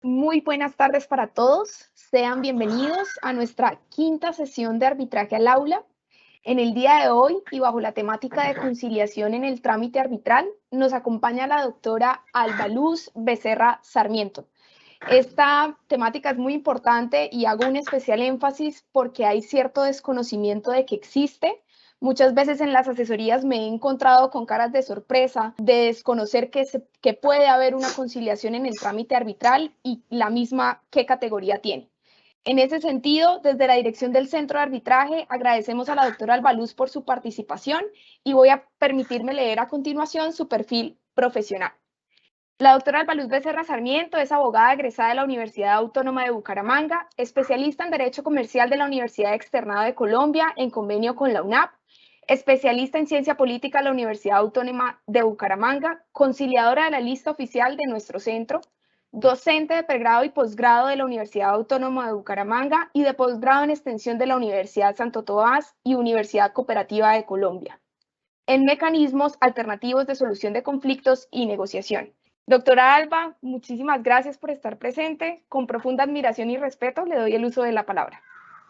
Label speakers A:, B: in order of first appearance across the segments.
A: Muy buenas tardes para todos. Sean bienvenidos a nuestra quinta sesión de arbitraje al aula. En el día de hoy y bajo la temática de conciliación en el trámite arbitral, nos acompaña la doctora Alba Luz Becerra Sarmiento. Esta temática es muy importante y hago un especial énfasis porque hay cierto desconocimiento de que existe. Muchas veces en las asesorías me he encontrado con caras de sorpresa, de desconocer que puede haber una conciliación en el trámite arbitral y la misma qué categoría tiene. En ese sentido, desde la dirección del Centro de Arbitraje, agradecemos a la doctora Alba Luz por su participación y voy a permitirme leer a continuación su perfil profesional. La doctora Alba Luz Becerra Sarmiento es abogada egresada de la Universidad Autónoma de Bucaramanga, especialista en Derecho Comercial de la Universidad Externado de Colombia en convenio con la UNAP, especialista en Ciencia Política de la Universidad Autónoma de Bucaramanga, conciliadora de la lista oficial de nuestro centro, docente de pregrado y posgrado de la Universidad Autónoma de Bucaramanga y de posgrado en extensión de la Universidad Santo Tomás y Universidad Cooperativa de Colombia, en mecanismos alternativos de solución de conflictos y negociación. Doctora Alba, muchísimas gracias por estar presente. Con profunda admiración y respeto le doy el uso de la palabra.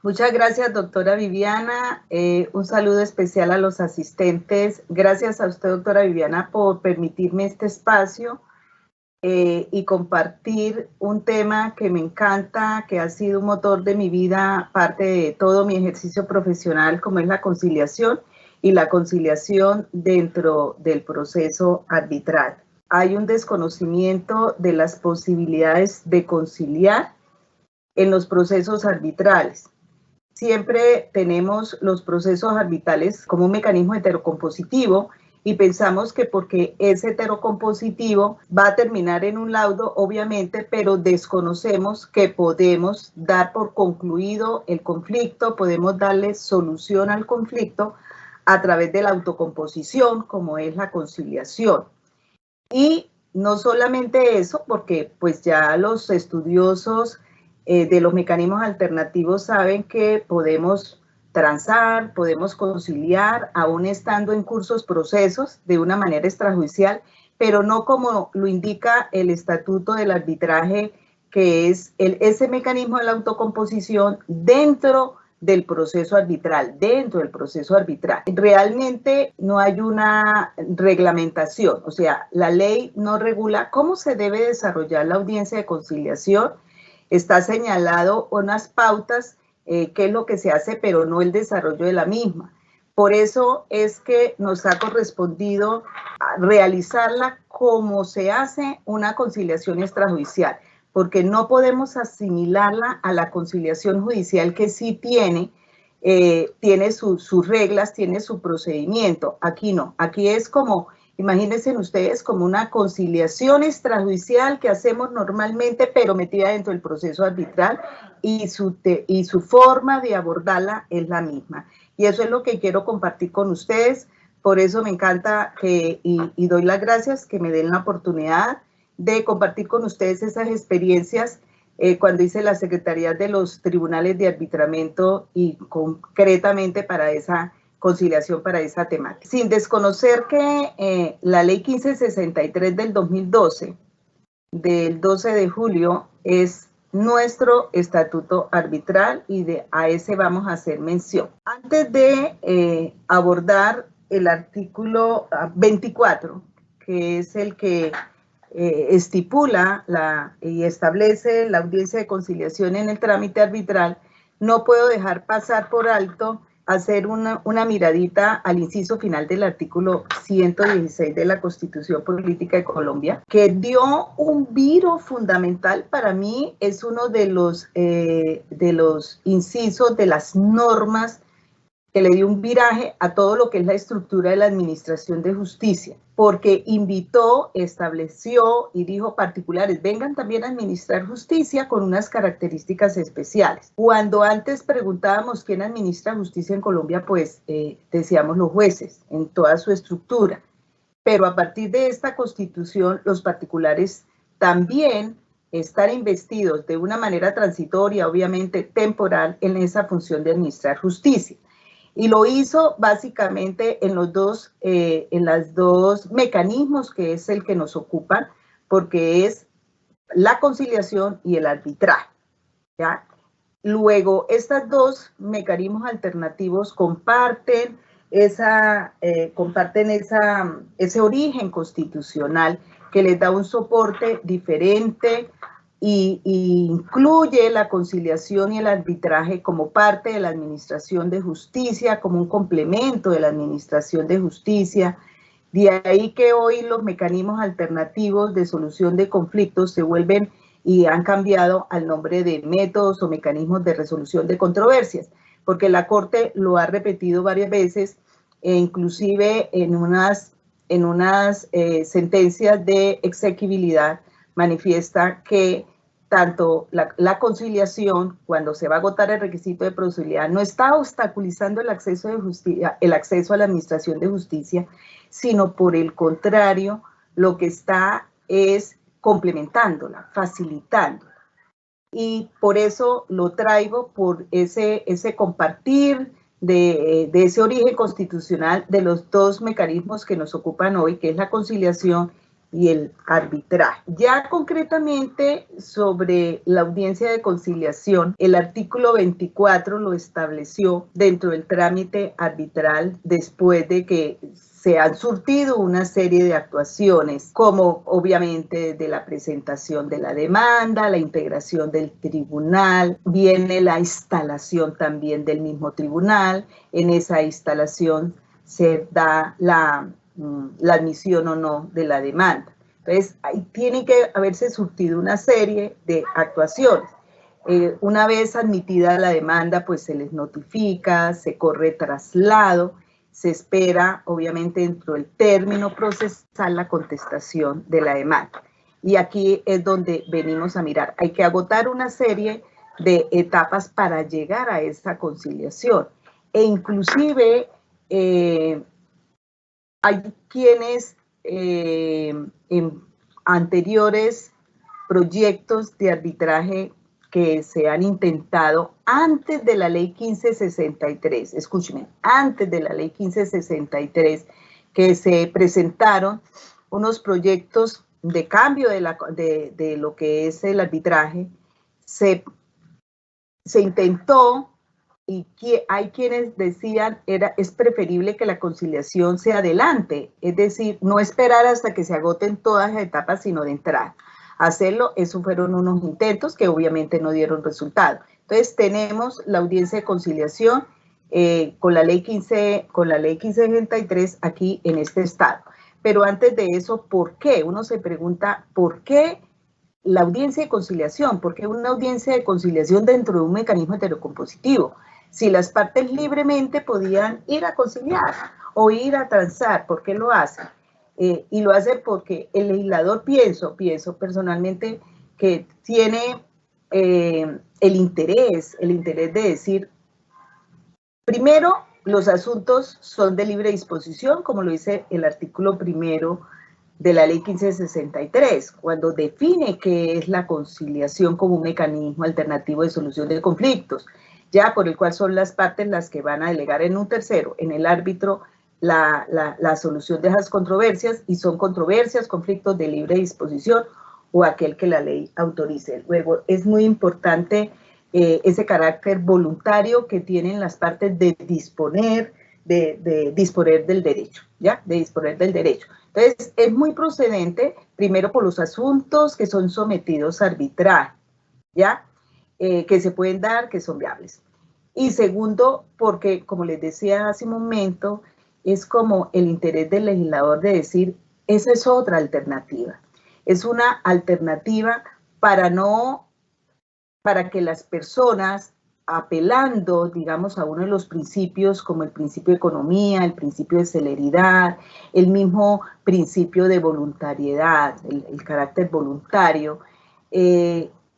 B: Muchas gracias, doctora Viviana. Un saludo especial a los asistentes. Gracias a usted, doctora Viviana, por permitirme este espacio y compartir un tema que me encanta, que ha sido un motor de mi vida, parte de todo mi ejercicio profesional, como es la conciliación y la conciliación dentro del proceso arbitral. Hay un desconocimiento de las posibilidades de conciliar en los procesos arbitrales. Siempre tenemos los procesos arbitrales como un mecanismo heterocompositivo y pensamos que porque es heterocompositivo va a terminar en un laudo, obviamente, pero desconocemos que podemos dar por concluido el conflicto, podemos darle solución al conflicto a través de la autocomposición, como es la conciliación. Y no solamente eso, porque pues ya los estudiosos de los mecanismos alternativos saben que podemos transar, podemos conciliar, aún estando en cursos procesos de una manera extrajudicial, pero no como lo indica el estatuto del arbitraje, que es ese mecanismo de la autocomposición dentro del proceso arbitral, dentro del proceso arbitral. Realmente no hay una reglamentación, o sea, la ley no regula cómo se debe desarrollar la audiencia de conciliación. Está señalado unas pautas, qué es lo que se hace, pero no el desarrollo de la misma. Por eso es que nos ha correspondido realizarla como se hace una conciliación extrajudicial, porque no podemos asimilarla a la conciliación judicial, que sí tiene sus reglas, tiene su procedimiento. Aquí no, aquí es como, imagínense ustedes, como una conciliación extrajudicial que hacemos normalmente, pero metida dentro del proceso arbitral, y su forma de abordarla es la misma. Y eso es lo que quiero compartir con ustedes. Por eso me encanta y doy las gracias que me den la oportunidad de compartir con ustedes esas experiencias cuando hice la Secretaría de los Tribunales de Arbitramiento y concretamente para esa conciliación, para esa temática. Sin desconocer que la Ley 1563 del 2012, del 12 de julio, es nuestro estatuto arbitral y a ese vamos a hacer mención. Antes de abordar el artículo 24, que es el que estipula y establece la audiencia de conciliación en el trámite arbitral, no puedo dejar pasar por alto hacer una miradita al inciso final del artículo 116 de la Constitución Política de Colombia, que dio un viro fundamental. Para mí es uno de los incisos de las normas que le dio un viraje a todo lo que es la estructura de la administración de justicia, porque invitó, estableció y dijo particulares, vengan también a administrar justicia con unas características especiales. Cuando antes preguntábamos quién administra justicia en Colombia, pues decíamos los jueces en toda su estructura, pero a partir de esta Constitución, los particulares también están investidos de una manera transitoria, obviamente temporal, en esa función de administrar justicia. Y lo hizo básicamente en los dos mecanismos que es el que nos ocupan, porque es la conciliación y el arbitraje, ¿ya? Luego, estos dos mecanismos alternativos comparten ese origen constitucional que les da un soporte diferente y incluye la conciliación y el arbitraje como parte de la administración de justicia, como un complemento de la administración de justicia. De ahí que hoy los mecanismos alternativos de solución de conflictos se vuelven y han cambiado al nombre de métodos o mecanismos de resolución de controversias, porque la Corte lo ha repetido varias veces, e inclusive en unas sentencias de exequibilidad manifiesta que tanto la conciliación, cuando se va a agotar el requisito de producibilidad, no está obstaculizando el acceso a la administración de justicia, sino por el contrario, lo que está es complementándola, facilitándola. Y por eso lo traigo, por ese compartir de ese origen constitucional de los dos mecanismos que nos ocupan hoy, que es la conciliación y el arbitraje. Ya concretamente sobre la audiencia de conciliación, el artículo 24 lo estableció dentro del trámite arbitral después de que se han surtido una serie de actuaciones, como obviamente de la presentación de la demanda, la integración del tribunal, viene la instalación también del mismo tribunal, en esa instalación se da la admisión o no de la demanda. Entonces, ahí tiene que haberse surtido una serie de actuaciones. Una vez admitida la demanda, pues se les notifica, se corre traslado, se espera, obviamente, dentro del término procesal, la contestación de la demanda. Y aquí es donde venimos a mirar. Hay que agotar una serie de etapas para llegar a esta conciliación. E inclusive hay quienes en anteriores proyectos de arbitraje que se han intentado antes de la ley 1563, escúchenme, antes de la ley 1563, que se presentaron unos proyectos de cambio de lo que es el arbitraje, se intentó, y hay quienes decían es preferible que la conciliación se adelante, es decir, no esperar hasta que se agoten todas las etapas, sino de entrada. Hacerlo, esos fueron unos intentos que obviamente no dieron resultado. Entonces tenemos la audiencia de conciliación con la ley 1563 aquí en este estado. Pero antes de eso, ¿por qué? Uno se pregunta, ¿por qué la audiencia de conciliación? ¿Por qué una audiencia de conciliación dentro de un mecanismo heterocompositivo? Si las partes libremente podían ir a conciliar o ir a transar, ¿por qué lo hacen? Y lo hace porque el legislador, pienso personalmente, que tiene el interés de decir, primero, los asuntos son de libre disposición, como lo dice el artículo primero de la ley 1563, cuando define qué es la conciliación como un mecanismo alternativo de solución de conflictos, ya por el cual son las partes las que van a delegar en un tercero, en el árbitro, la solución de esas controversias, y son controversias, conflictos de libre disposición o aquel que la ley autorice. Luego, es muy importante ese carácter voluntario que tienen las partes de disponer, de disponer del derecho, ¿ya? De disponer del derecho. Entonces, es muy procedente, primero por los asuntos que son sometidos a arbitraje, ¿ya? Que se pueden dar, que son viables. Y segundo, porque, como les decía hace un momento, es como el interés del legislador de decir, esa es otra alternativa. Es una alternativa para que las personas, apelando, digamos, a uno de los principios, como el principio de economía, el principio de celeridad, el mismo principio de voluntariedad, el carácter voluntario,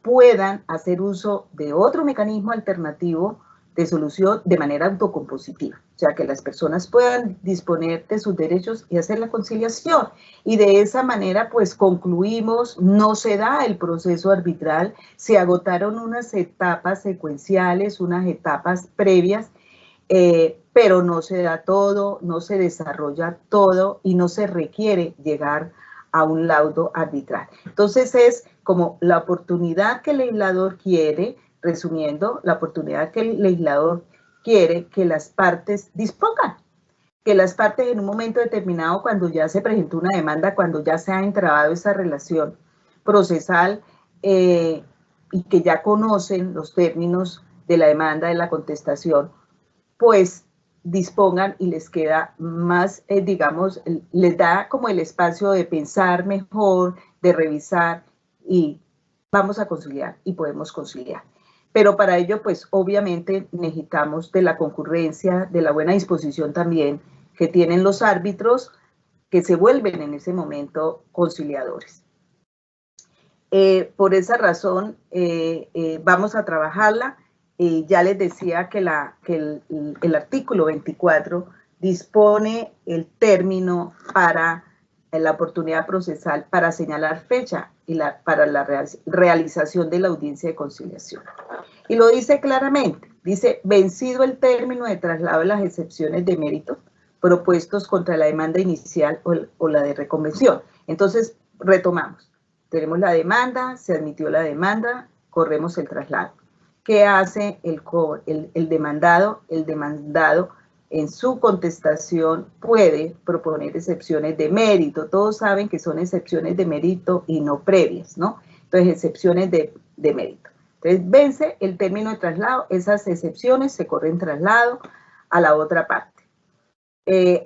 B: puedan hacer uso de otro mecanismo alternativo de solución de manera autocompositiva, o sea, que las personas puedan disponer de sus derechos y hacer la conciliación. Y de esa manera, pues, concluimos, no se da el proceso arbitral, se agotaron unas etapas secuenciales, unas etapas previas, pero no se da todo, no se desarrolla todo y no se requiere llegar a un laudo arbitral. Entonces es como la oportunidad que el legislador quiere, resumiendo, la oportunidad que el legislador quiere que las partes dispongan, que las partes en un momento determinado, cuando ya se presentó una demanda, cuando ya se ha entrabado esa relación procesal y que ya conocen los términos de la demanda, de la contestación, pues dispongan y les queda más, digamos, les da como el espacio de pensar mejor, de revisar y vamos a conciliar y podemos conciliar. Pero para ello, pues obviamente necesitamos de la concurrencia, de la buena disposición también que tienen los árbitros que se vuelven en ese momento conciliadores. Por esa razón vamos a trabajarla. Ya les decía que el artículo 24 dispone el término para la oportunidad procesal para señalar fecha y para la realización de la audiencia de conciliación. Y lo dice claramente, dice, vencido el término de traslado de las excepciones de mérito propuestos contra la demanda inicial o la de reconvención. Entonces, retomamos. Tenemos la demanda, se admitió la demanda, corremos el traslado. ¿Qué hace el demandado? El demandado en su contestación puede proponer excepciones de mérito. Todos saben que son excepciones de mérito y no previas, ¿no? Entonces, excepciones de mérito. Entonces, vence el término de traslado, esas excepciones se corren traslado a la otra parte.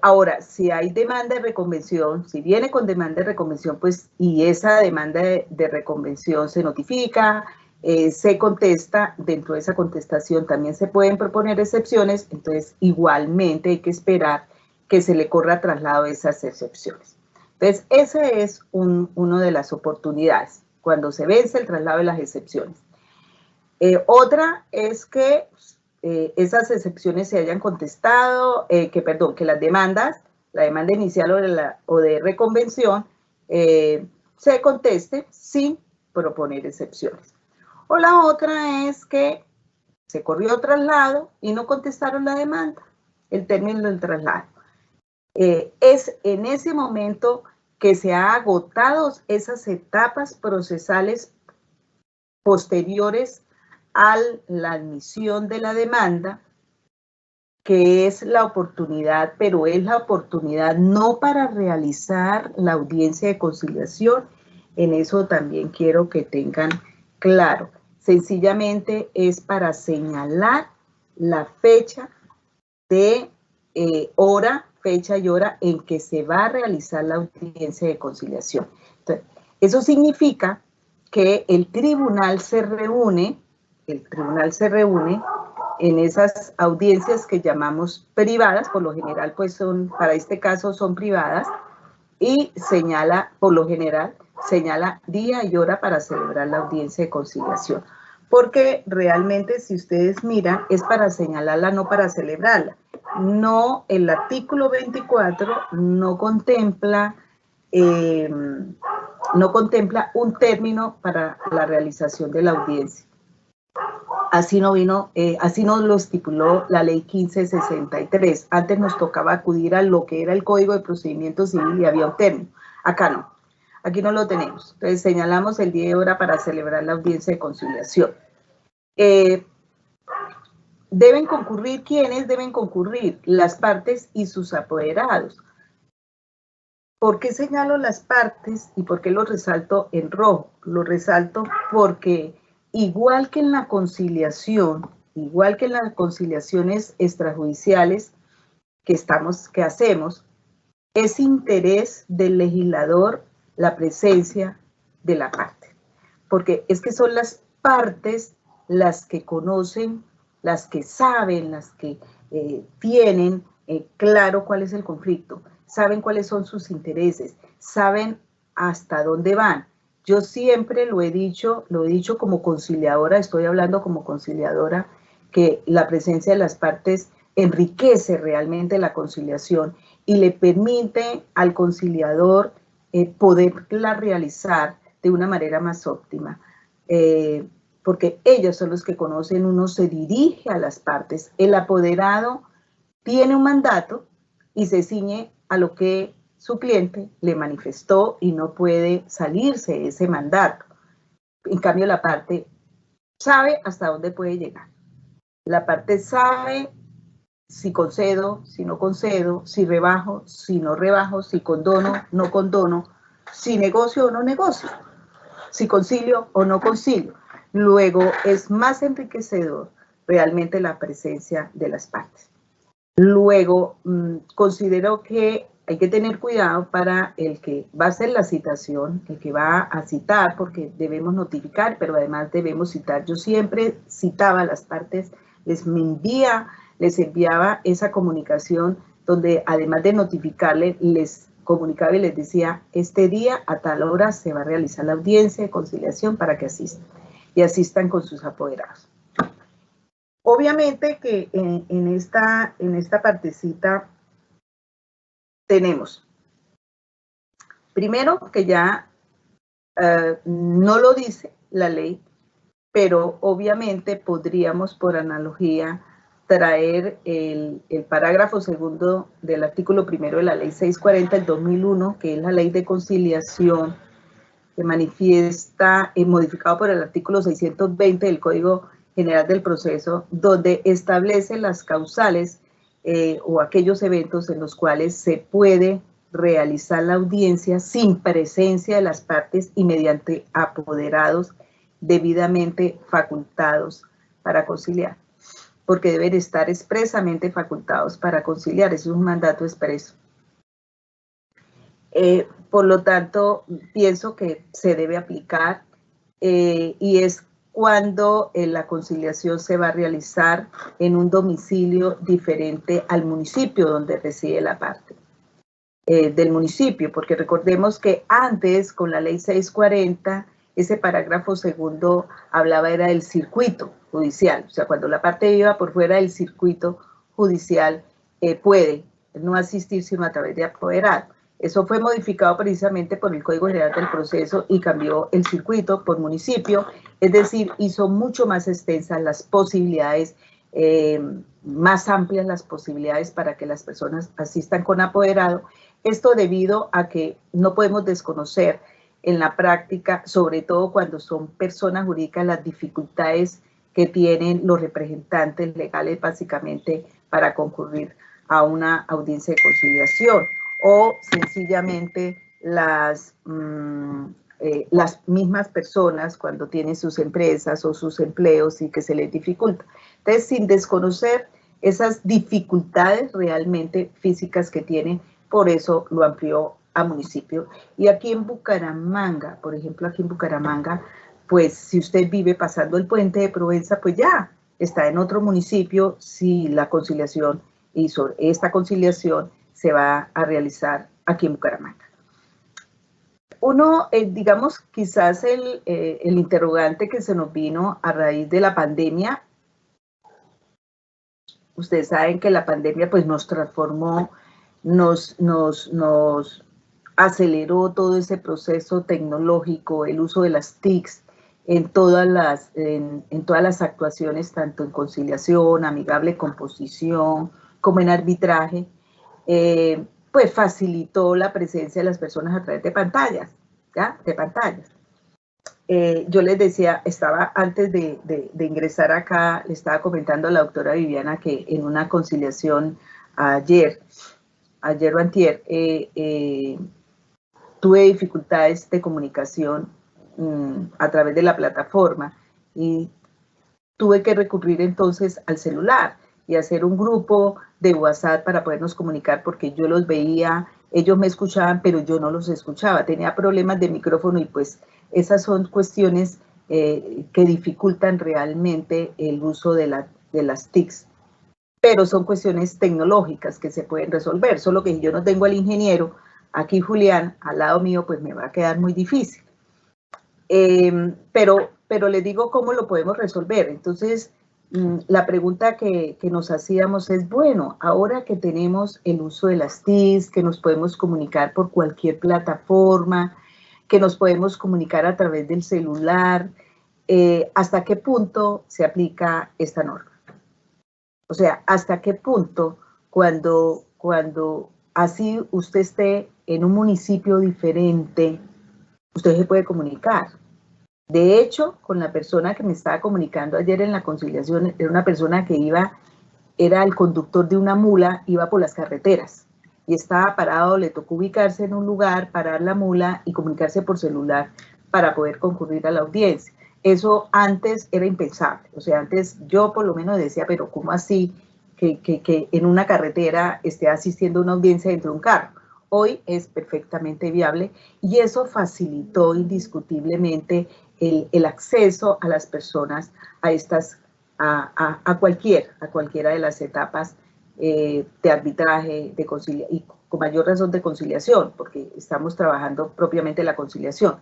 B: Ahora, si hay demanda de reconvención, si viene con demanda de reconvención, pues, y esa demanda de reconvención se notifica, se contesta, dentro de esa contestación también se pueden proponer excepciones, entonces igualmente hay que esperar que se le corra traslado de esas excepciones. Entonces, esa es una de las oportunidades, cuando se vence el traslado de las excepciones. Otra es que esas excepciones se hayan contestado, que las demandas, la demanda inicial o de reconvención, se conteste sin proponer excepciones. O la otra es que se corrió traslado y no contestaron la demanda, el término del traslado. Es en ese momento que se han agotado esas etapas procesales posteriores a la admisión de la demanda, que es la oportunidad, pero es la oportunidad no para realizar la audiencia de conciliación. En eso también quiero que tengan claro. Sencillamente es para señalar la fecha de fecha y hora en que se va a realizar la audiencia de conciliación. Entonces, eso significa que el tribunal se reúne en esas audiencias que llamamos privadas, por lo general, pues para este caso son privadas, y señala, por lo general, señala día y hora para celebrar la audiencia de conciliación. Porque realmente, si ustedes miran, es para señalarla, no para celebrarla. No, el artículo 24 no contempla un término para la realización de la audiencia. Así no lo estipuló la ley 1563. Antes nos tocaba acudir a lo que era el Código de Procedimiento Civil y había un término. Acá no. Aquí no lo tenemos. Entonces señalamos el día y hora para celebrar la audiencia de conciliación. ¿Deben concurrir quiénes? Deben concurrir las partes y sus apoderados. ¿Por qué señalo las partes y por qué lo resalto en rojo? Lo resalto porque igual que en las conciliaciones extrajudiciales que hacemos, es interés del legislador la presencia de la parte. Porque es que son las partes las que conocen, las que saben, las que tienen claro cuál es el conflicto, saben cuáles son sus intereses, saben hasta dónde van. Yo siempre lo he dicho como conciliadora, estoy hablando como conciliadora, que la presencia de las partes enriquece realmente la conciliación y le permite al conciliador poderla realizar de una manera más óptima. Porque ellos son los que conocen, uno se dirige a las partes. El apoderado tiene un mandato y se ciñe a lo que su cliente le manifestó y no puede salirse de ese mandato. En cambio, la parte sabe hasta dónde puede llegar. La parte sabe si concedo, si no concedo, si rebajo, si no rebajo, si condono, no condono, si negocio o no negocio, si concilio o no concilio. Luego es más enriquecedor realmente la presencia de las partes. Luego considero que hay que tener cuidado para el que va a hacer la citación, el que va a citar, porque debemos notificar, pero además debemos citar. Yo siempre citaba a las partes, les enviaba esa comunicación donde además de notificarle, les comunicaba y les decía, este día a tal hora se va a realizar la audiencia de conciliación para que asistan y asistan con sus apoderados. Obviamente que en esta partecita tenemos, primero que ya no lo dice la ley, pero obviamente podríamos por analogía traer el parágrafo segundo del artículo primero de la ley 640 del 2001, que es la ley de conciliación, que manifiesta, modificado por el artículo 620 del Código General del Proceso, donde establece las causales o aquellos eventos en los cuales se puede realizar la audiencia sin presencia de las partes y mediante apoderados debidamente facultados para conciliar, porque deben estar expresamente facultados para conciliar, eso es un mandato expreso. Por lo tanto, pienso que se debe aplicar y es cuando la conciliación se va a realizar en un domicilio diferente al municipio donde reside la parte del municipio, porque recordemos que antes con la ley 640 ese parágrafo segundo hablaba era del circuito judicial, o sea, cuando la parte iba por fuera del circuito judicial puede no asistir sino a través de apoderado. Eso fue modificado precisamente por el Código General del Proceso y cambió el circuito por municipio, es decir, hizo mucho más extensas las posibilidades, más amplias las posibilidades para que las personas asistan con apoderado. Esto debido a que no podemos desconocer en la práctica, sobre todo cuando son personas jurídicas, las dificultades que tienen los representantes legales básicamente para concurrir a una audiencia de conciliación, o sencillamente las mismas personas cuando tienen sus empresas o sus empleos y que se les dificulta. Entonces, sin desconocer esas dificultades realmente físicas que tienen, por eso lo amplió a municipio. Y aquí en Bucaramanga, por ejemplo, aquí en Bucaramanga, pues si usted vive pasando el puente de Provenza, pues ya está en otro municipio si la conciliación y sobre esta conciliación se va a realizar aquí en Bucaramanga. Uno, digamos, quizás el interrogante que se nos vino a raíz de la pandemia, ustedes saben que la pandemia pues nos transformó, nos aceleró todo ese proceso tecnológico, el uso de las TICs en todas las actuaciones, tanto en conciliación, amigable composición, como en arbitraje, pues facilitó la presencia de las personas a través de pantallas, ¿ya? De pantallas. Yo les decía, estaba antes de ingresar acá, le estaba comentando a la doctora Viviana que en una conciliación ayer o antier, tuve dificultades de comunicación a través de la plataforma y tuve que recurrir entonces al celular y hacer un grupo de WhatsApp para podernos comunicar porque yo los veía, ellos me escuchaban, pero yo no los escuchaba, tenía problemas de micrófono y pues esas son cuestiones que dificultan realmente el uso de las TICs, pero son cuestiones tecnológicas que se pueden resolver, solo que si yo no tengo al ingeniero, aquí Julián, al lado mío, pues me va a quedar muy difícil. Pero les digo cómo lo podemos resolver. Entonces, la pregunta que nos hacíamos es, bueno, ahora que tenemos el uso de las TICs, que nos podemos comunicar por cualquier plataforma, que nos podemos comunicar a través del celular, ¿hasta qué punto se aplica esta norma? O sea, ¿hasta qué punto cuando así usted esté en un municipio diferente, usted se puede comunicar. De hecho, con la persona que me estaba comunicando ayer en la conciliación, era una persona que era el conductor de una mula, iba por las carreteras y estaba parado, le tocó ubicarse en un lugar, parar la mula y comunicarse por celular para poder concurrir a la audiencia. Eso antes era impensable, o sea, antes yo por lo menos decía, pero ¿cómo así que en una carretera esté asistiendo a una audiencia dentro de un carro? Hoy es perfectamente viable y eso facilitó indiscutiblemente el acceso a las personas a estas, a cualquiera de las etapas de arbitraje, de conciliación, y con mayor razón de conciliación, porque estamos trabajando propiamente la conciliación.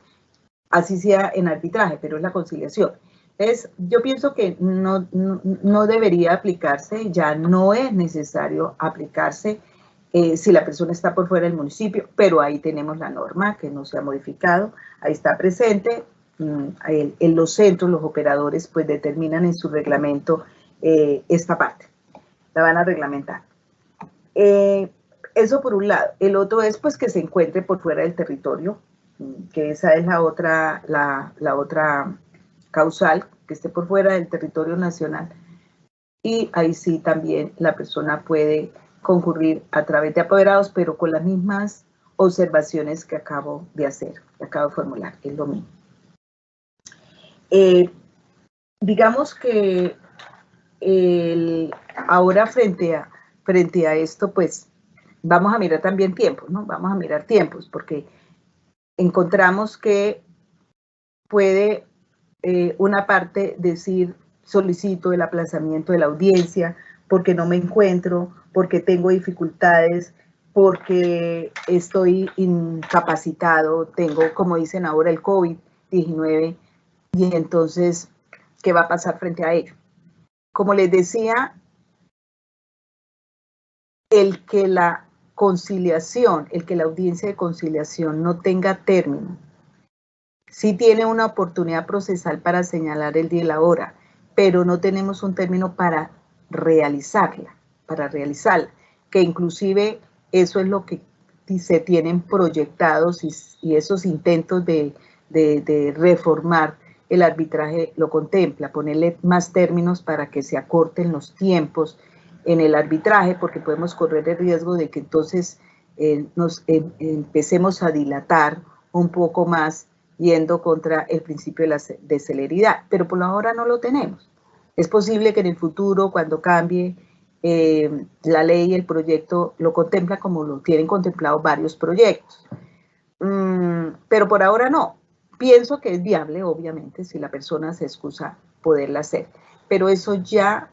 B: Así sea en arbitraje, pero es la conciliación. Entonces, yo pienso que no debería aplicarse, ya no es necesario aplicarse si la persona está por fuera del municipio, pero ahí tenemos la norma que no se ha modificado, ahí está presente. En los centros, los operadores pues determinan en su reglamento esta parte, la van a reglamentar. Eso por un lado. El otro es pues que se encuentre por fuera del territorio, que esa es la otra causal, que esté por fuera del territorio nacional. Y ahí sí también la persona puede concurrir a través de apoderados, pero con las mismas observaciones que acabo de hacer, que acabo de formular, es lo mismo. Digamos que ahora frente a esto, pues vamos a mirar también tiempos, ¿no? Vamos a mirar tiempos, porque encontramos que puede una parte decir, solicito el aplazamiento de la audiencia porque no me encuentro, porque tengo dificultades, porque estoy incapacitado, tengo, como dicen ahora, el COVID-19, y entonces, ¿qué va a pasar frente a ello? Como les decía, el que la conciliación, el que la audiencia de conciliación no tenga término, sí tiene una oportunidad procesal para señalar el día y la hora, pero no tenemos un término para realizarla, que inclusive eso es lo que se tienen proyectados y esos intentos de reformar el arbitraje lo contempla, ponerle más términos para que se acorten los tiempos en el arbitraje, porque podemos correr el riesgo de que entonces empecemos a dilatar un poco más yendo contra el principio de celeridad, pero por ahora no lo tenemos. Es posible que en el futuro, cuando cambie la ley y el proyecto, lo contempla como lo tienen contemplado varios proyectos. Pero por ahora no. Pienso que es viable, obviamente, si la persona se excusa, poderla hacer. Pero eso ya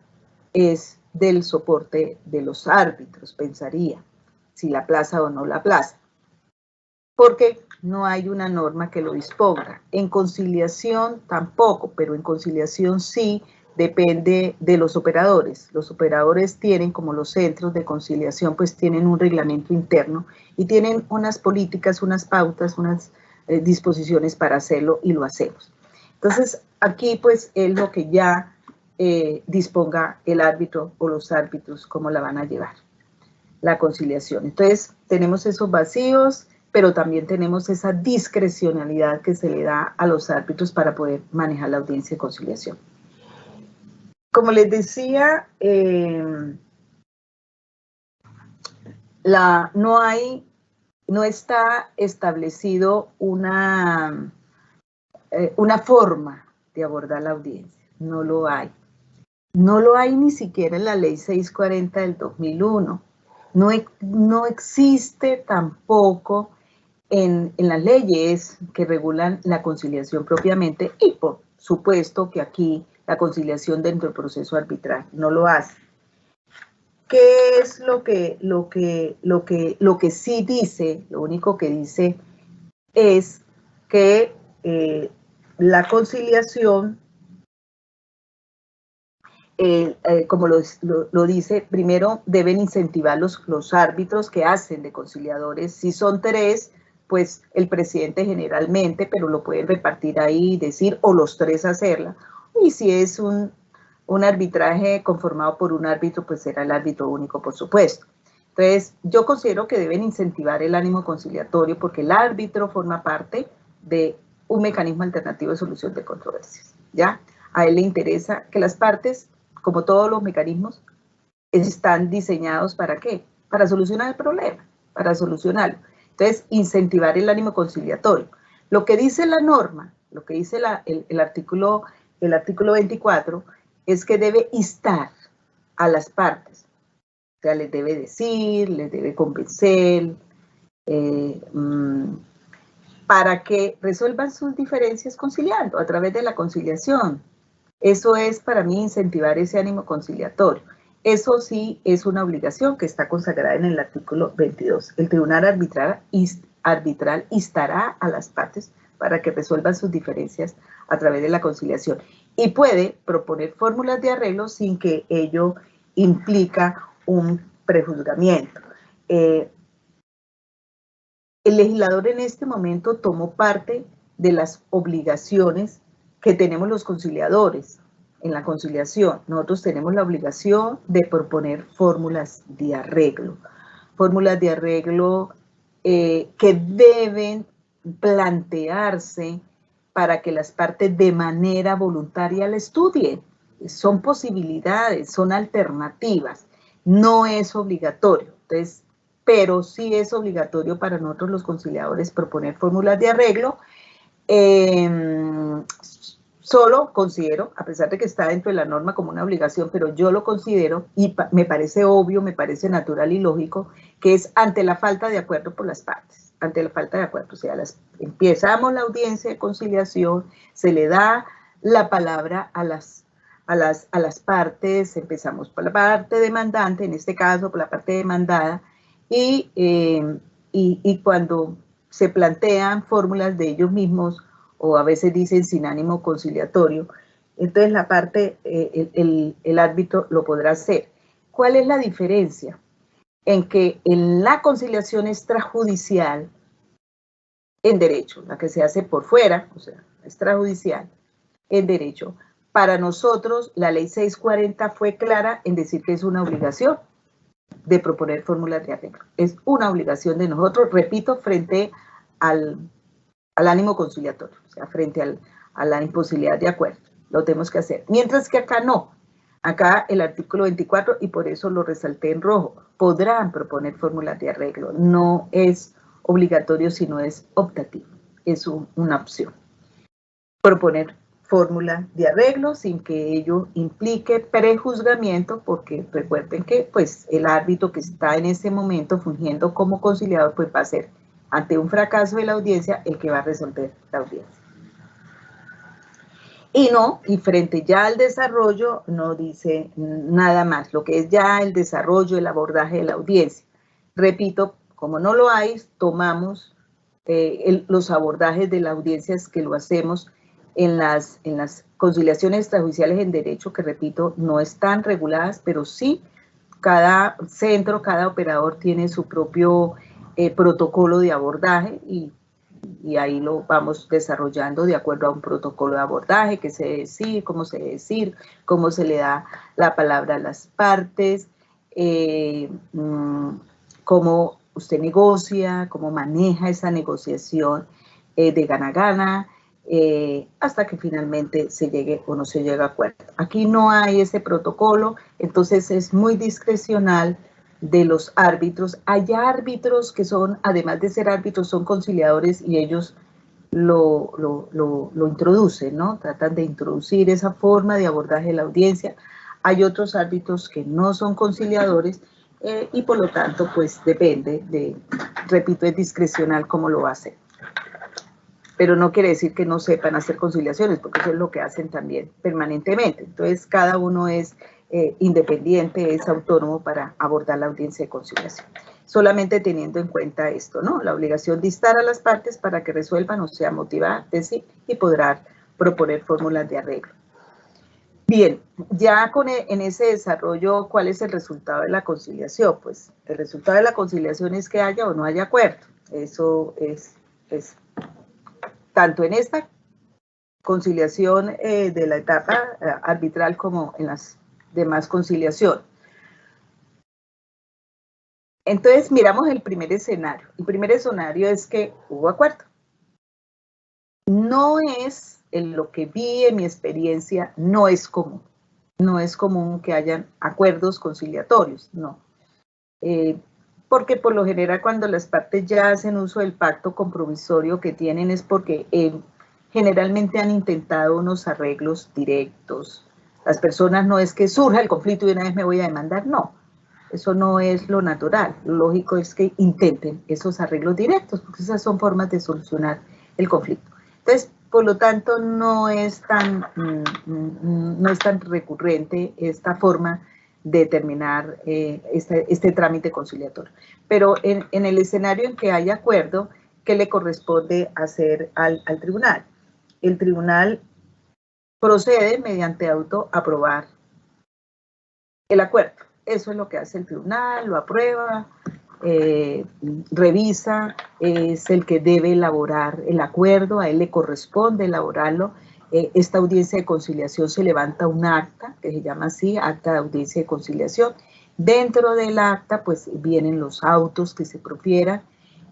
B: es del soporte de los árbitros, pensaría, si la aplaza o no la aplaza. Porque no hay una norma que lo disponga. En conciliación tampoco, pero en conciliación sí depende de los operadores. Los operadores tienen, como los centros de conciliación, pues tienen un reglamento interno y tienen unas políticas, unas pautas, unas disposiciones para hacerlo y lo hacemos. Entonces, aquí pues es lo que ya disponga el árbitro o los árbitros cómo la van a llevar, la conciliación. Entonces, tenemos esos vacíos, pero también tenemos esa discrecionalidad que se le da a los árbitros para poder manejar la audiencia de conciliación. Como les decía, no está establecido una forma de abordar la audiencia, no lo hay. No lo hay ni siquiera en la ley 640 del 2001. No existe tampoco en las leyes que regulan la conciliación propiamente, y por supuesto que aquí la conciliación dentro del proceso arbitral no lo hace. ¿Qué es lo que sí dice? Lo único que dice es que la conciliación, como lo dice, primero deben incentivar los árbitros que hacen de conciliadores. Si son 3, pues el presidente generalmente, pero lo pueden repartir ahí y decir, o los 3 hacerla. Y si es un arbitraje conformado por un árbitro, pues será el árbitro único, por supuesto. Entonces, yo considero que deben incentivar el ánimo conciliatorio porque el árbitro forma parte de un mecanismo alternativo de solución de controversias, ¿ya? A él le interesa que las partes, como todos los mecanismos, están diseñados ¿para qué? Para solucionar el problema, para solucionarlo. Entonces, incentivar el ánimo conciliatorio. Lo que dice la norma, lo que dice el artículo 24, es que debe instar a las partes. O sea, les debe decir, les debe convencer, para que resuelvan sus diferencias conciliando a través de la conciliación. Eso es para mí incentivar ese ánimo conciliatorio. Eso sí es una obligación que está consagrada en el artículo 22. El tribunal arbitral instará a las partes para que resuelvan sus diferencias a través de la conciliación y puede proponer fórmulas de arreglo sin que ello implica un prejuzgamiento. El legislador en este momento tomó parte de las obligaciones que tenemos los conciliadores en la conciliación. Nosotros tenemos la obligación de proponer fórmulas de arreglo que deben plantearse para que las partes de manera voluntaria la estudien. Son posibilidades, son alternativas, no es obligatorio. Entonces, pero sí es obligatorio para nosotros los conciliadores proponer fórmulas de arreglo. Solo considero, a pesar de que está dentro de la norma como una obligación, pero yo lo considero, y me parece obvio, me parece natural y lógico, que es ante la falta de acuerdo por las partes, ante la falta de acuerdo. O sea, empezamos la audiencia de conciliación, se le da la palabra a las partes, empezamos por la parte demandante, en este caso por la parte demandada, y cuando se plantean fórmulas de ellos mismos, o a veces dicen sin ánimo conciliatorio, entonces la parte, el árbitro lo podrá hacer. ¿Cuál es la diferencia? En que en la conciliación extrajudicial, en derecho, la que se hace por fuera, o sea, extrajudicial, en derecho, para nosotros la ley 640 fue clara en decir que es una obligación de proponer fórmulas de arreglo. Es una obligación de nosotros, repito, frente al ánimo conciliatorio, o sea, frente a la imposibilidad de acuerdo. Lo tenemos que hacer. Mientras que acá no. Acá el artículo 24, y por eso lo resalté en rojo, podrán proponer fórmulas de arreglo. No es obligatorio, sino es optativo. Es una opción. Proponer fórmula de arreglo sin que ello implique prejuzgamiento, porque recuerden que pues, el árbitro que está en ese momento fungiendo como conciliador pues, va a ser ante un fracaso de la audiencia el que va a resolver la audiencia. Y frente ya al desarrollo no dice nada más, lo que es ya el desarrollo, el abordaje de la audiencia. Repito, como no lo hay, tomamos los abordajes de la audiencia que lo hacemos en las conciliaciones extrajudiciales en derecho, que repito, no están reguladas, pero sí cada centro, cada operador tiene su propio protocolo de abordaje y ahí lo vamos desarrollando de acuerdo a un protocolo de abordaje, qué se debe decir, cómo se le da la palabra a las partes, cómo usted negocia, cómo maneja esa negociación de gana-gana, hasta que finalmente se llegue o no se llegue a acuerdo. Aquí no hay ese protocolo, entonces es muy discrecional de los árbitros. Hay árbitros que son, además de ser árbitros, son conciliadores y ellos lo introducen, ¿no? Tratan de introducir esa forma de abordaje de la audiencia. Hay otros árbitros que no son conciliadores y por lo tanto, pues depende repito, es discrecional cómo lo hacen. Pero no quiere decir que no sepan hacer conciliaciones, porque eso es lo que hacen también permanentemente. Entonces, cada uno es independiente, es autónomo para abordar la audiencia de conciliación. Solamente teniendo en cuenta esto, ¿no? La obligación de instar a las partes para que resuelvan, o sea, motivar, decir, y podrán proponer fórmulas de arreglo. Bien, ya en ese desarrollo, ¿cuál es el resultado de la conciliación? Pues el resultado de la conciliación es que haya o no haya acuerdo. Eso es tanto en esta conciliación de la etapa arbitral como en las demás conciliaciones. Entonces miramos el primer escenario. El primer escenario es que hubo acuerdo. No es, en lo que vi en mi experiencia, no es común. No es común que hayan acuerdos conciliatorios, no. Porque por lo general cuando las partes ya hacen uso del pacto compromisorio que tienen es porque generalmente han intentado unos arreglos directos. Las personas no es que surja el conflicto y una vez me voy a demandar, no. Eso no es lo natural. Lo lógico es que intenten esos arreglos directos, porque esas son formas de solucionar el conflicto. Entonces, por lo tanto, no es tan recurrente esta forma de terminar este trámite conciliatorio. Pero en el escenario en que hay acuerdo, ¿qué le corresponde hacer al tribunal? El tribunal procede mediante autoaprobar el acuerdo. Eso es lo que hace el tribunal, lo aprueba, revisa, es el que debe elaborar el acuerdo, a él le corresponde elaborarlo. Esta audiencia de conciliación se levanta un acta, que se llama así, acta de audiencia de conciliación. Dentro del acta, pues vienen los autos que se profieran.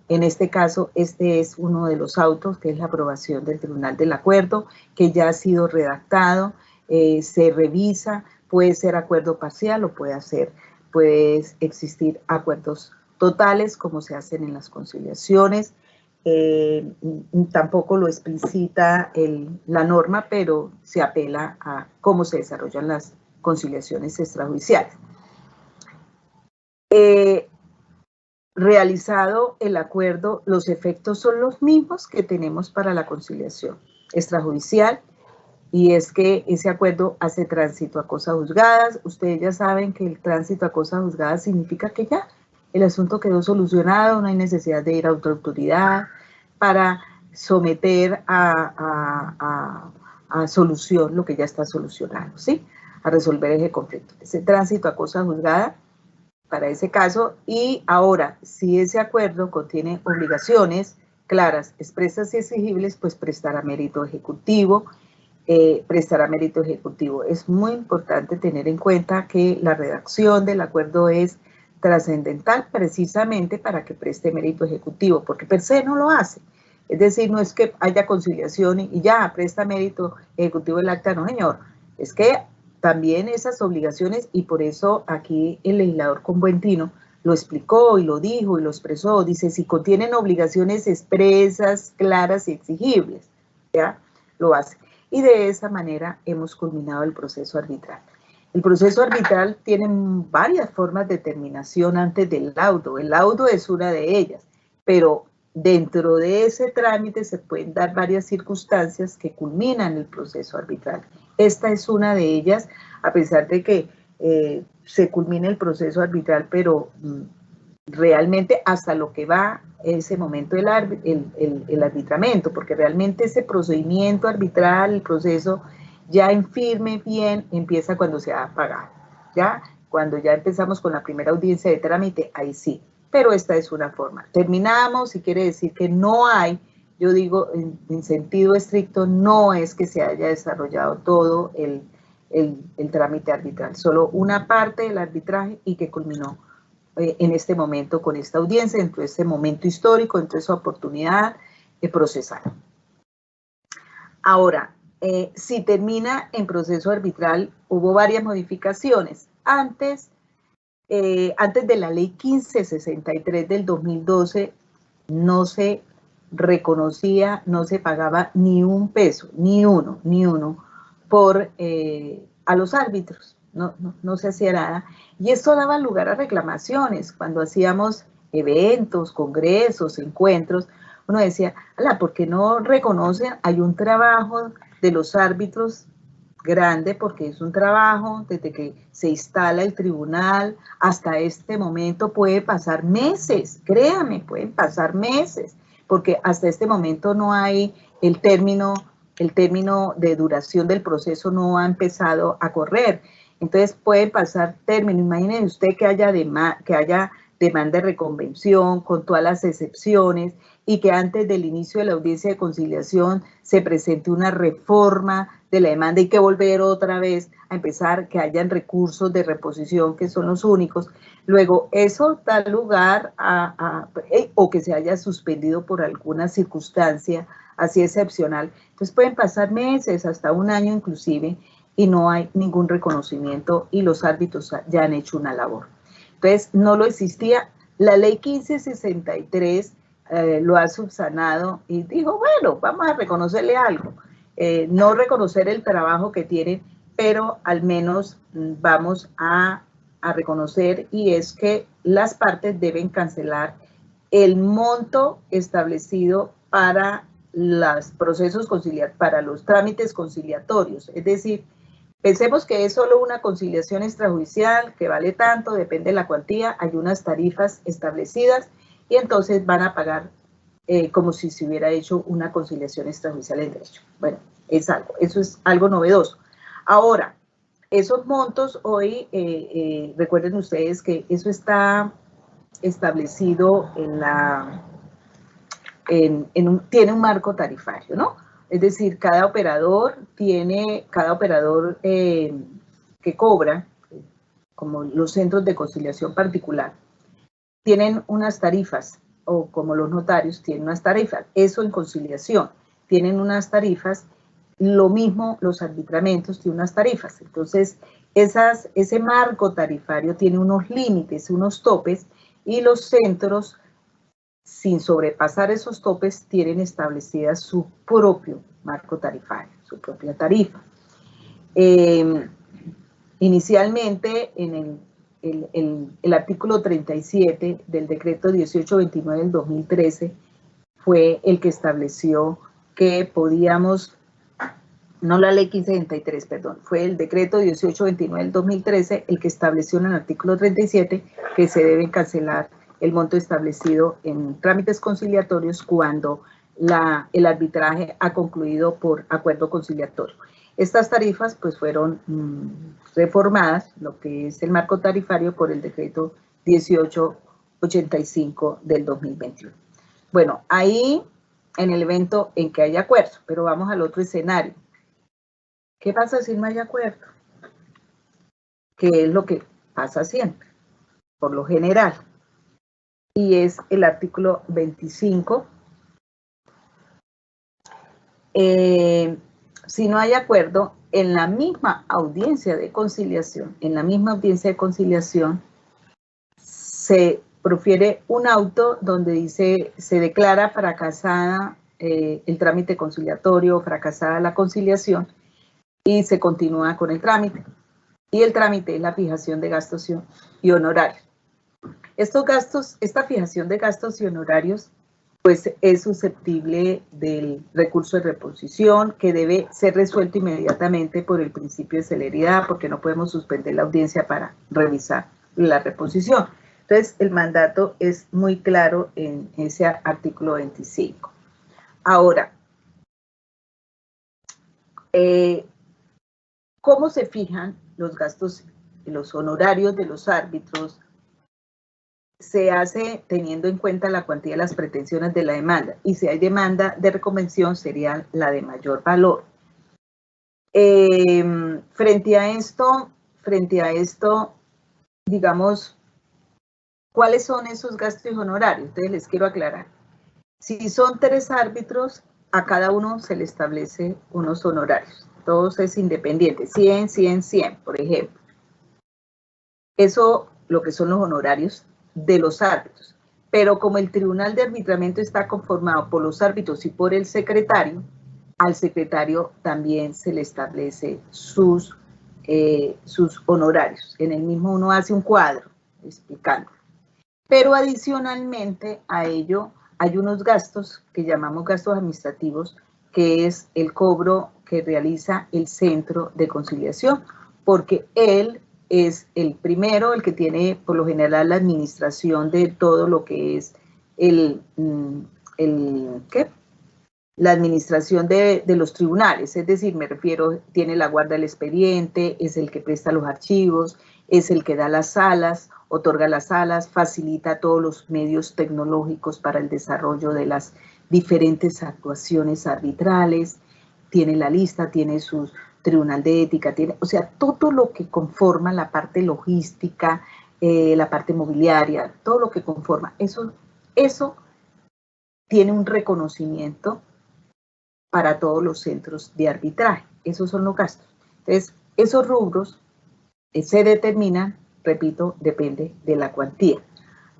B: En este caso, este es uno de los autos, que es la aprobación del Tribunal del Acuerdo, que ya ha sido redactado, se revisa, puede ser acuerdo parcial o puede existir acuerdos totales, como se hacen en las conciliaciones. Tampoco lo explicita la norma, pero se apela a cómo se desarrollan las conciliaciones extrajudiciales. Realizado el acuerdo, los efectos son los mismos que tenemos para la conciliación extrajudicial, y es que ese acuerdo hace tránsito a cosas juzgadas. Ustedes ya saben que el tránsito a cosas juzgadas significa que ya el asunto quedó solucionado, no hay necesidad de ir a otra autoridad para someter a solución lo que ya está solucionado, ¿sí? A resolver ese conflicto. Ese tránsito a cosa juzgada para ese caso. Y ahora, si ese acuerdo contiene obligaciones claras, expresas y exigibles, pues prestará mérito ejecutivo. Es muy importante tener en cuenta que la redacción del acuerdo es trascendental precisamente para que preste mérito ejecutivo, porque per se no lo hace. Es decir, no es que haya conciliación y ya presta mérito ejecutivo el acta, no señor, es que también esas obligaciones, y por eso aquí el legislador con buen tino lo explicó y lo dijo y lo expresó, dice, si contienen obligaciones expresas, claras y exigibles, ¿ya? Lo hace. Y de esa manera hemos culminado el proceso arbitral. El proceso arbitral tiene varias formas de terminación antes del laudo. El laudo es una de ellas, pero dentro de ese trámite se pueden dar varias circunstancias que culminan el proceso arbitral. Esta es una de ellas, a pesar de que se culmine el proceso arbitral, pero realmente hasta lo que va ese momento el arbitramiento, porque realmente ese procedimiento arbitral, el proceso ya en firme, bien, empieza cuando se ha pagado, ¿ya? Cuando ya empezamos con la primera audiencia de trámite, ahí sí, pero esta es una forma. Terminamos y quiere decir que no hay, yo digo en sentido estricto, no es que se haya desarrollado todo el trámite arbitral, solo una parte del arbitraje y que culminó en este momento con esta audiencia, dentro de este momento histórico, dentro de esa oportunidad procesal. Ahora, si termina en proceso arbitral, hubo varias modificaciones. Antes de la ley 1563 del 2012, no se reconocía, no se pagaba ni un peso, ni uno, a los árbitros. No se hacía nada, y esto daba lugar a reclamaciones. Cuando hacíamos eventos, congresos, encuentros, uno decía, ¿por qué no reconocen? Hay un trabajo de los árbitros grande, porque es un trabajo desde que se instala el tribunal hasta este momento, puede pasar meses, créame, pueden pasar meses, porque hasta este momento no hay el término de duración del proceso, no ha empezado a correr. Entonces puede pasar término. Imagínense usted que haya demanda de reconvención, con todas las excepciones, y que antes del inicio de la audiencia de conciliación se presente una reforma de la demanda y que volver otra vez a empezar, que hayan recursos de reposición que son los únicos. Luego, eso da lugar o que se haya suspendido por alguna circunstancia así excepcional. Entonces pueden pasar meses, hasta un año inclusive, y no hay ningún reconocimiento y los árbitros ya han hecho una labor. Entonces, no lo existía. La ley 1563 lo ha subsanado y dijo, bueno, vamos a reconocerle algo. No reconocer el trabajo que tienen, pero al menos vamos a reconocer, y es que las partes deben cancelar el monto establecido para los procesos conciliatorios, para los trámites conciliatorios. Es decir, pensemos que es solo una conciliación extrajudicial que vale tanto, depende de la cuantía, hay unas tarifas establecidas y entonces van a pagar como si se hubiera hecho una conciliación extrajudicial en derecho. Bueno, eso es algo novedoso. Ahora, esos montos hoy, recuerden ustedes que eso está establecido tiene un marco tarifario, ¿no? Es decir, cada operador que cobra, como los centros de conciliación particular, tienen unas tarifas, o como los notarios tienen unas tarifas. Eso en conciliación, tienen unas tarifas, lo mismo los arbitramentos tienen unas tarifas. Entonces, ese marco tarifario tiene unos límites, unos topes, y los centros, sin sobrepasar esos topes, tienen establecida su propio marco tarifario, su propia tarifa. Inicialmente, en el artículo 37 del decreto 1829 del 2013 fue el que estableció que podíamos, no la ley 1563, perdón, fue el decreto 1829 del 2013 el que estableció en el artículo 37 que se deben cancelar el monto establecido en trámites conciliatorios cuando el arbitraje ha concluido por acuerdo conciliatorio. Estas tarifas pues fueron reformadas, lo que es el marco tarifario, por el decreto 1885 del 2021. Bueno, ahí en el evento en que haya acuerdo, pero vamos al otro escenario. ¿Qué pasa si no hay acuerdo? ¿Qué es lo que pasa siempre, por lo general? Y es el artículo 25. Si no hay acuerdo, en la misma audiencia de conciliación, se profiere un auto donde dice, se declara fracasada el trámite conciliatorio, fracasada la conciliación, y se continúa con el trámite. Y el trámite es la fijación de gastos y honorarios. Esta fijación de gastos y honorarios pues es susceptible del recurso de reposición, que debe ser resuelto inmediatamente por el principio de celeridad, porque no podemos suspender la audiencia para revisar la reposición. Entonces, el mandato es muy claro en ese artículo 25. Ahora, ¿cómo se fijan los gastos y los honorarios de los árbitros? Se hace teniendo en cuenta la cuantía de las pretensiones de la demanda, y si hay demanda de reconvención sería la de mayor valor. Frente a esto, digamos, ¿cuáles son esos gastos y honorarios? Entonces les quiero aclarar. Si son 3 árbitros, a cada uno se le establece unos honorarios. Todos es independiente, 100, 100, 100, por ejemplo. Eso, lo que son los honorarios de los árbitros. Pero como el tribunal de arbitramiento está conformado por los árbitros y por el secretario, al secretario también se le establece sus honorarios. En el mismo uno hace un cuadro explicando. Pero adicionalmente a ello hay unos gastos que llamamos gastos administrativos, que es el cobro que realiza el centro de conciliación, porque él es el primero, el que tiene por lo general la administración de todo lo que es la administración de los tribunales, es decir, me refiero, tiene la guarda del expediente, es el que presta los archivos, es el que da las salas otorga las salas, facilita todos los medios tecnológicos para el desarrollo de las diferentes actuaciones arbitrales, tiene la lista, tiene su tribunal de ética, tiene, o sea, todo lo que conforma la parte logística, la parte mobiliaria, todo lo que conforma, eso tiene un reconocimiento para todos los centros de arbitraje. Esos son los gastos. Entonces, esos rubros se determinan, repito, depende de la cuantía.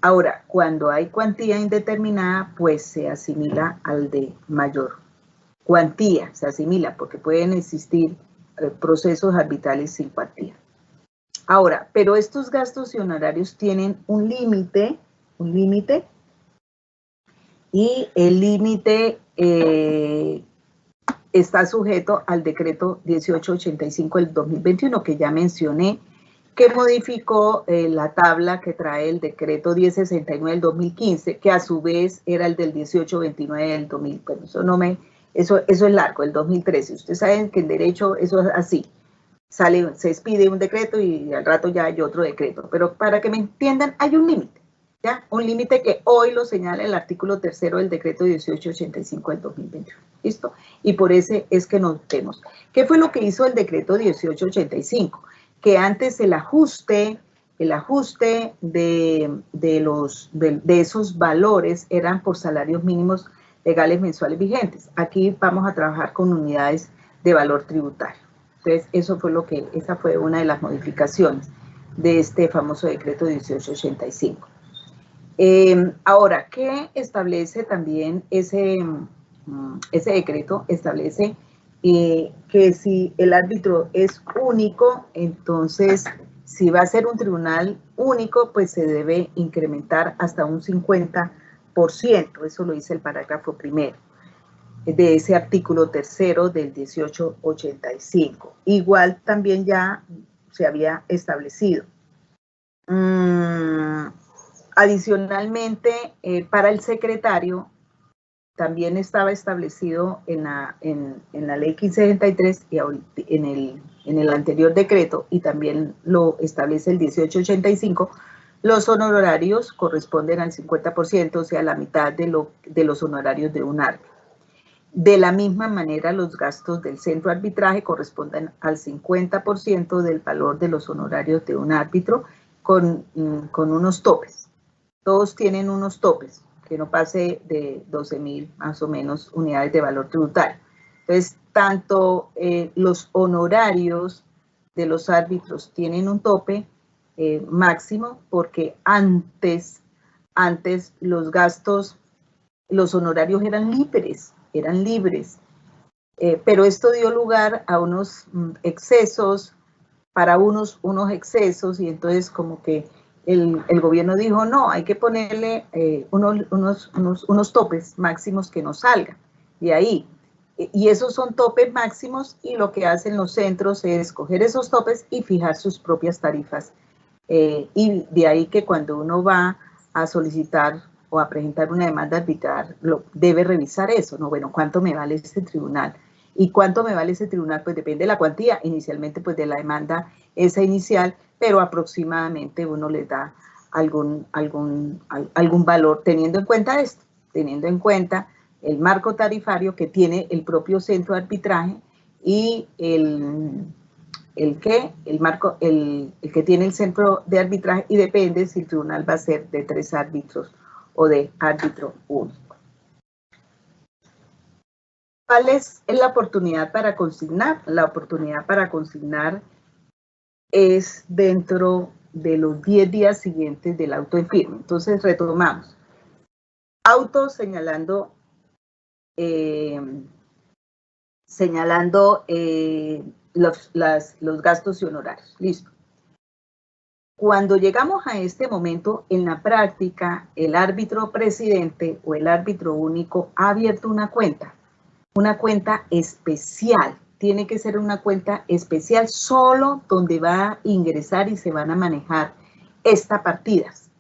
B: Ahora, cuando hay cuantía indeterminada, pues se asimila al de mayor cuantía, se asimila, porque pueden existir procesos arbitrales sin cuantía. Ahora, pero estos gastos y honorarios tienen un límite, y el límite está sujeto al decreto 1885 del 2021, que ya mencioné, que modificó la tabla que trae el decreto 1069 del 2015, que a su vez era el del 1829 del 2000. Bueno, eso es largo, el 2013. Ustedes saben que en derecho eso es así. Se expide un decreto y al rato ya hay otro decreto. Pero para que me entiendan, hay un límite, ¿ya? Un límite que hoy lo señala el artículo 3º del decreto 1885 del 2021. ¿Listo? Y por ese es que nos vemos. ¿Qué fue lo que hizo el decreto 1885? Que antes el ajuste de esos valores eran por salarios mínimos legales mensuales vigentes. Aquí vamos a trabajar con unidades de valor tributario. Entonces, esa fue una de las modificaciones de este famoso decreto 1885. Ahora, ¿qué establece también ese decreto? Establece que si el árbitro es único, entonces si va a ser un tribunal único, pues se debe incrementar hasta un 50%, eso lo dice el parágrafo primero de ese artículo 3º del 1885. Igual también ya se había establecido. Adicionalmente, para el secretario, también estaba establecido en la ley 1563 y en el anterior decreto, y también lo establece el 1885, los honorarios corresponden al 50%, o sea, la mitad de los honorarios de un árbitro. De la misma manera, los gastos del centro de arbitraje corresponden al 50% del valor de los honorarios de un árbitro con unos topes. Todos tienen unos topes, que no pase de 12.000 más o menos unidades de valor tributario. Entonces, tanto los honorarios de los árbitros tienen un tope máximo, porque antes los gastos, los honorarios eran libres, pero esto dio lugar a unos excesos, unos excesos, y entonces como que el gobierno dijo, no, hay que ponerle unos topes máximos que no salgan de ahí. Y esos son topes máximos, y lo que hacen los centros es coger esos topes y fijar sus propias tarifas. Y de ahí que cuando uno va a solicitar o a presentar una demanda arbitral, debe revisar eso, ¿no? Bueno, ¿cuánto me vale este tribunal? ¿Y cuánto me vale ese tribunal? Pues depende de la cuantía, inicialmente pues de la demanda esa inicial, pero aproximadamente uno les da algún valor, teniendo en cuenta esto, teniendo en cuenta el marco tarifario que tiene el propio centro de arbitraje y el que tiene el centro de arbitraje, y depende si el tribunal va a ser de 3 árbitros o de árbitro único. ¿Cuál es la oportunidad para consignar? La oportunidad para consignar es dentro de los 10 días siguientes del auto en firme. Entonces retomamos. Auto señalando los gastos y honorarios. Listo. Cuando llegamos a este momento, en la práctica, el árbitro presidente o el árbitro único ha abierto una cuenta especial. Tiene que ser una cuenta especial solo donde va a ingresar y se van a manejar estas partidas,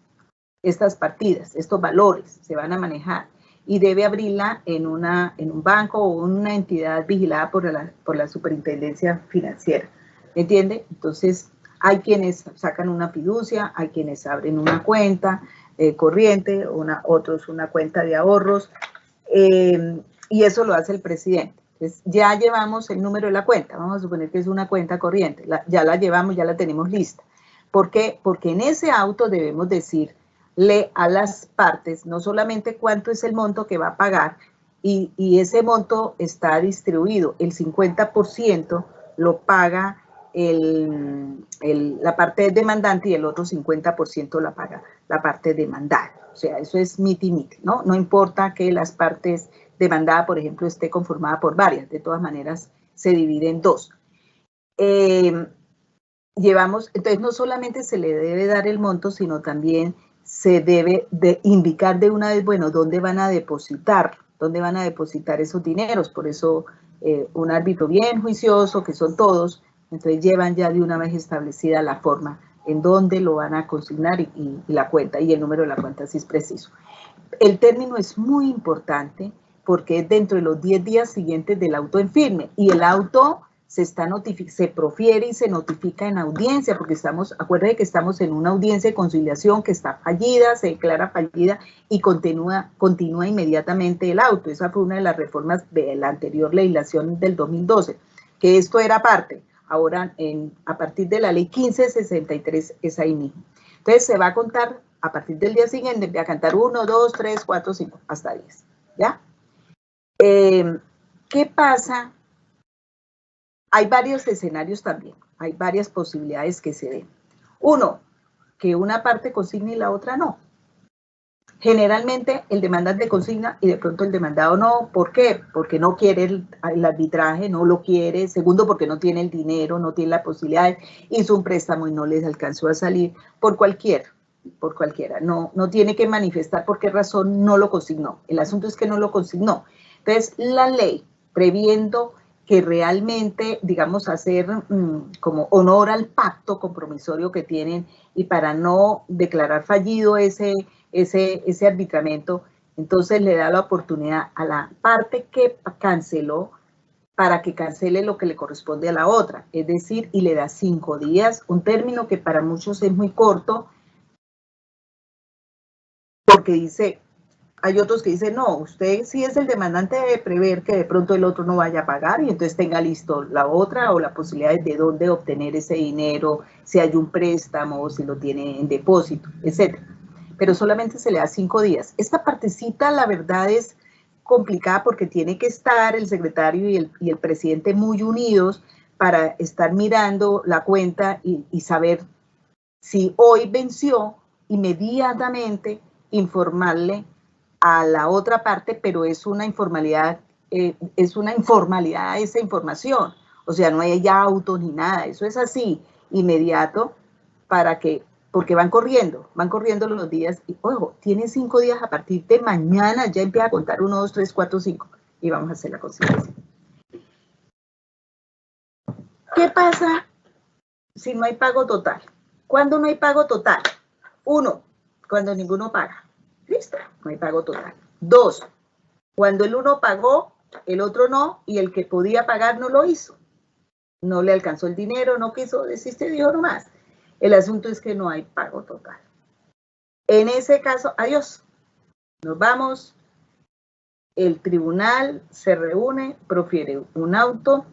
B: estos valores se van a manejar, y debe abrirla en un banco o una entidad vigilada por la superintendencia financiera. ¿Me entiende? Entonces, Hay quienes sacan una fiducia, hay quienes abren una cuenta corriente, otros una cuenta de ahorros, y eso lo hace el presidente. Entonces, ya llevamos el número de la cuenta, vamos a suponer que es una cuenta corriente, ya la llevamos, ya la tenemos lista. ¿Por qué? Porque en ese auto debemos decirle a las partes no solamente cuánto es el monto que va a pagar, y ese monto está distribuido, el 50% lo paga la parte demandante y el otro 50% la paga la parte demandada. O sea, eso es miti-miti, ¿no? No importa que las partes demandada, por ejemplo, esté conformada por varias, de todas maneras se divide en dos. Entonces no solamente se le debe dar el monto, sino también se debe de indicar de una vez, bueno, dónde van a depositar esos dineros. Por eso un árbitro bien juicioso, que son todos, entonces llevan ya de una vez establecida la forma en dónde lo van a consignar y la cuenta, y el número de la cuenta si es preciso. El término es muy importante porque es dentro de los 10 días siguientes del auto en firme, y el auto se profiere y se notifica en audiencia, porque acuérdense que estamos en una audiencia de conciliación que está fallida, se declara fallida y continúa inmediatamente el auto. Esa fue una de las reformas de la anterior legislación del 2012, que esto era parte. Ahora, a partir de la ley 1563 es ahí mismo. Entonces se va a contar a partir del día siguiente, voy a cantar 1, 2, 3, 4, 5, hasta 10, ¿ya? ¿Qué pasa? Hay varios escenarios también, hay varias posibilidades que se den. Uno, que una parte consigne y la otra no. Generalmente el demandante consigna y de pronto el demandado no. ¿Por qué? Porque no quiere el arbitraje, no lo quiere. Segundo, porque no tiene el dinero, no tiene la posibilidad, hizo un préstamo y no les alcanzó a salir. Por cualquiera, no tiene que manifestar por qué razón no lo consignó. El asunto es que no lo consignó. Entonces, la ley, previendo que realmente, digamos, hacer como honor al pacto compromisorio que tienen, y para no declarar fallido ese arbitramiento, entonces le da la oportunidad a la parte que canceló para que cancele lo que le corresponde a la otra, es decir, y le da 5 días, un término que para muchos es muy corto, porque dice, hay otros que dicen, no, usted si es el demandante debe prever que de pronto el otro no vaya a pagar, y entonces tenga listo la otra, o la posibilidad de dónde obtener ese dinero, si hay un préstamo, o si lo tiene en depósito, etc. Pero solamente se le da 5 días. Esta partecita, la verdad, es complicada porque tiene que estar el secretario y el presidente muy unidos para estar mirando la cuenta y saber si hoy venció, inmediatamente informarle a la otra parte, pero es una informalidad esa información. O sea, no hay ya autos ni nada, eso es así, inmediato, porque van corriendo los días, y ojo, tiene 5 días a partir de mañana, ya empieza a contar 1, 2, 3, 4, 5, y vamos a hacer la conciliación. ¿Qué pasa si no hay pago total? ¿Cuándo no hay pago total? 1, cuando ninguno paga. Listo, no hay pago total. 2, cuando el uno pagó, el otro no, y el que podía pagar no lo hizo. No le alcanzó el dinero, no quiso, desiste, dijo nomás. El asunto es que no hay pago total. En ese caso, adiós. Nos vamos. El tribunal se reúne, profiere un auto,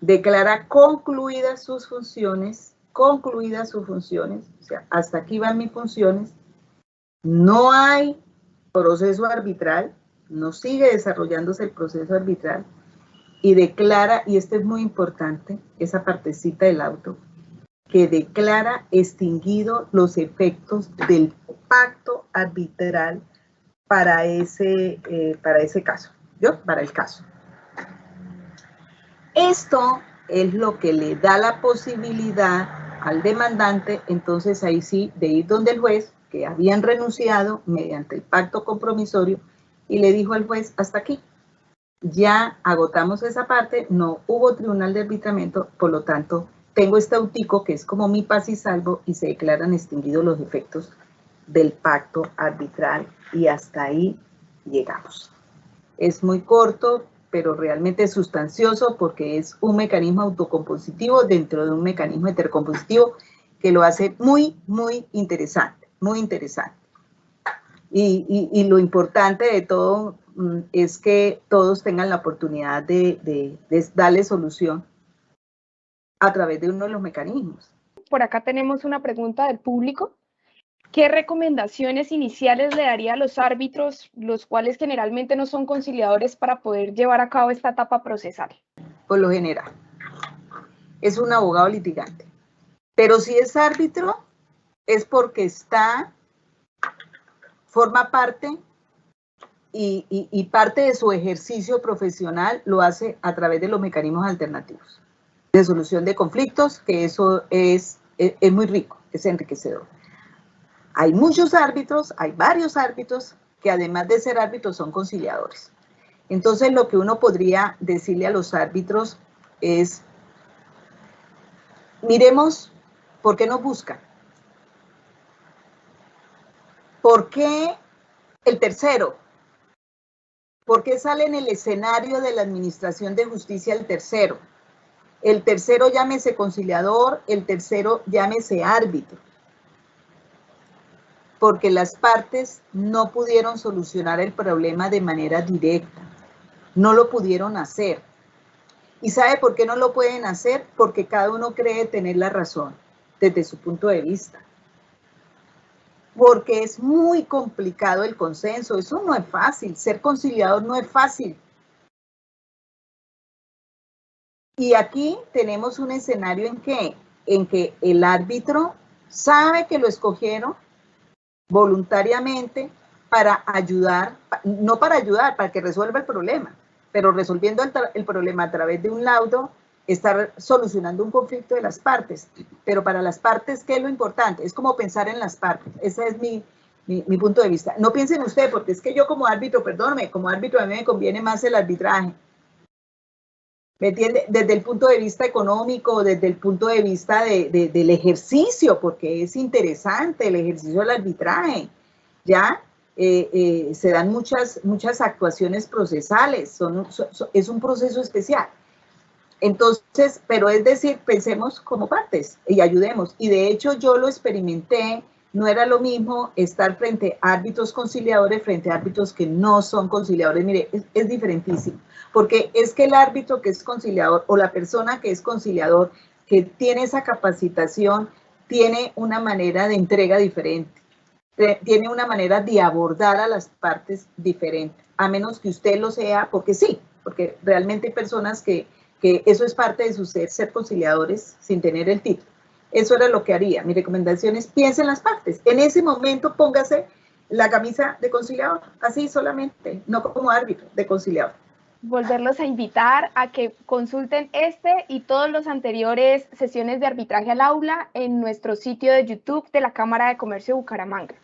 B: declara concluidas sus funciones, o sea, hasta aquí van mis funciones. No hay proceso arbitral, no sigue desarrollándose el proceso arbitral, y declara, y esto es muy importante, esa partecita del auto, que declara extinguido los efectos del pacto arbitral para ese caso, para el caso. Esto es lo que le da la posibilidad al demandante, entonces ahí sí, de ir donde el juez, que habían renunciado mediante el pacto compromisorio, y le dijo al juez, hasta aquí, ya agotamos esa parte, no hubo tribunal de arbitramiento, por lo tanto, tengo este autico que es como mi paz y salvo, y se declaran extinguidos los efectos del pacto arbitral, y hasta ahí llegamos. Es muy corto, pero realmente sustancioso porque es un mecanismo autocompositivo dentro de un mecanismo heterocompositivo que lo hace muy, muy interesante, muy interesante. Y lo importante de todo es que todos tengan la oportunidad de darle solución a través de uno de los mecanismos.
A: Por acá tenemos una pregunta del público. ¿Qué recomendaciones iniciales le daría a los árbitros, los cuales generalmente no son conciliadores, para poder llevar a cabo esta etapa procesal?
B: Por lo general, es un abogado litigante. Pero si es árbitro, es porque forma parte y parte de su ejercicio profesional lo hace a través de los mecanismos alternativos de solución de conflictos, que eso es muy rico, es enriquecedor. Hay muchos árbitros, hay varios árbitros que además de ser árbitros son conciliadores. Entonces lo que uno podría decirle a los árbitros es, miremos por qué nos buscan. ¿Por qué el tercero? ¿Por qué sale en el escenario de la administración de justicia el tercero? El tercero llámese conciliador, el tercero llámese árbitro. Porque las partes no pudieron solucionar el problema de manera directa. No lo pudieron hacer. ¿Y sabe por qué no lo pueden hacer? Porque cada uno cree tener la razón desde su punto de vista. Porque es muy complicado el consenso. Eso no es fácil. Ser conciliador no es fácil. Y aquí tenemos un escenario en que el árbitro sabe que lo escogieron voluntariamente para ayudar, no para ayudar, para que resuelva el problema, pero resolviendo el problema a través de un laudo, estar solucionando un conflicto de las partes. Pero para las partes, ¿qué es lo importante? Es como pensar en las partes. Ese es mi punto de vista. No piensen ustedes, porque es que yo como árbitro, perdóname, como árbitro a mí me conviene más el arbitraje. ¿Me entiende? Desde el punto de vista económico, desde el punto de vista del ejercicio, porque es interesante el ejercicio del arbitraje, ¿ya? Se dan muchas actuaciones procesales, es un proceso especial. Entonces, pero es decir, pensemos como partes y ayudemos. Y de hecho yo lo experimenté, no era lo mismo estar frente a árbitros conciliadores frente a árbitros que no son conciliadores. Mire, es diferentísimo, porque es que el árbitro que es conciliador o la persona que es conciliador, que tiene esa capacitación, tiene una manera de entrega diferente, tiene una manera de abordar a las partes diferente, a menos que usted lo sea, porque sí, porque realmente hay personas que eso es parte de su ser conciliadores sin tener el título. Eso era lo que haría. Mi recomendación es piense en las partes. En ese momento póngase la camisa de conciliador, así solamente, no como árbitro, de conciliador.
A: Volverlos a invitar a que consulten este y todos los anteriores sesiones de arbitraje al aula en nuestro sitio de YouTube de la Cámara de Comercio de Bucaramanga.